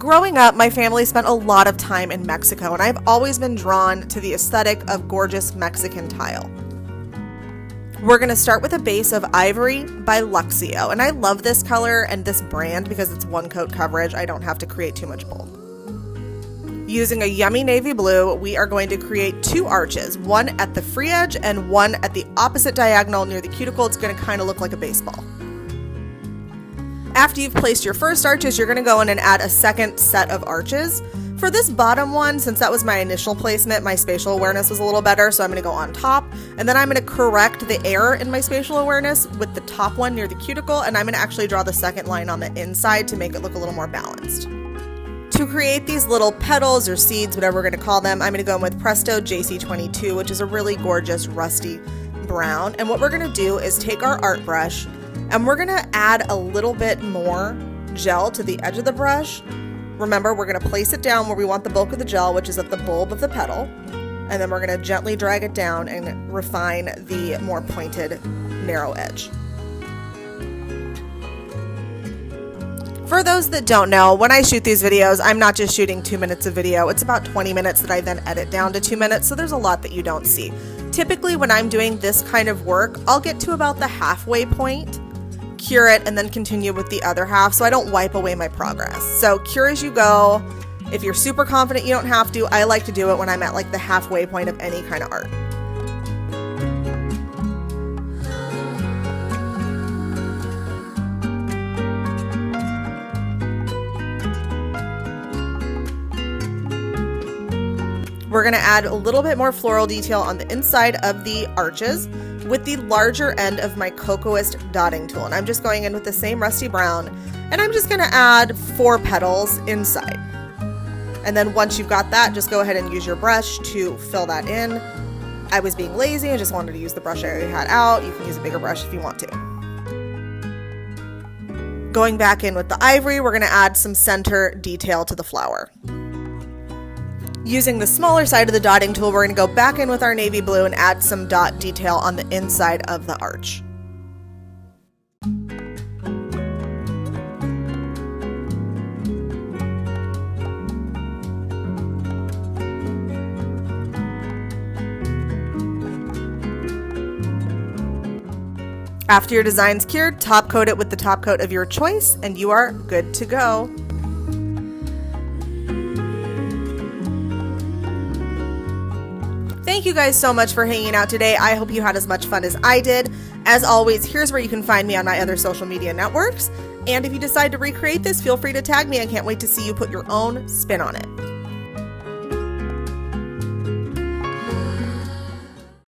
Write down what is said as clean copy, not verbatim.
Growing up, my family spent a lot of time in Mexico, and I've always been drawn to the aesthetic of gorgeous Mexican tile. We're going to start with a base of Ivory by Luxio, and I love this color and this brand because it's one coat coverage. I don't have to create too much bulk. Using a yummy navy blue, we are going to create 2 arches, one at the free edge and one at the opposite diagonal near the cuticle. It's going to kind of look like a baseball. After you've placed your first arches, you're going to go in and add a second set of arches. For this bottom one, since that was my initial placement, my spatial awareness was a little better, so I'm going to go on top, and then I'm going to correct the error in my spatial awareness with the top one near the cuticle, and I'm going to actually draw the second line on the inside to make it look a little more balanced. To create these little petals or seeds, whatever we're going to call them, I'm going to go in with Presto JC22, which is a really gorgeous rusty brown, and what we're going to do is take our art brush, and we're going to add a little bit more gel to the edge of the brush. Remember, we're going to place it down where we want the bulk of the gel, which is at the bulb of the petal, and then we're going to gently drag it down and refine the more pointed, narrow edge. For those that don't know, when I shoot these videos, I'm not just shooting 2 minutes of video. It's about 20 minutes that I then edit down to 2 minutes, so there's a lot that you don't see. Typically, when I'm doing this kind of work, I'll get to about the halfway point, cure it, and then continue with the other half so I don't wipe away my progress. So cure as you go. If you're super confident you don't have to, I like to do it when I'm at like the halfway point of any kind of art. We're going to add a little bit more floral detail on the inside of the arches with the larger end of my Cocoist dotting tool. And I'm just going in with the same rusty brown, and I'm just going to add 4 petals inside. And then once you've got that, just go ahead and use your brush to fill that in. I was being lazy and just wanted to use the brush I already had out. You can use a bigger brush if you want to. Going back in with the ivory, we're going to add some center detail to the flower. Using the smaller side of the dotting tool, we're going to go back in with our navy blue and add some dot detail on the inside of the arch. After your design's cured, top coat it with the top coat of your choice, and you are good to go. Thank you guys so much for hanging out today. I hope you had as much fun as I did. As always, here's where you can find me on my other social media networks. And if you decide to recreate this, feel free to tag me. I can't wait to see you put your own spin on it.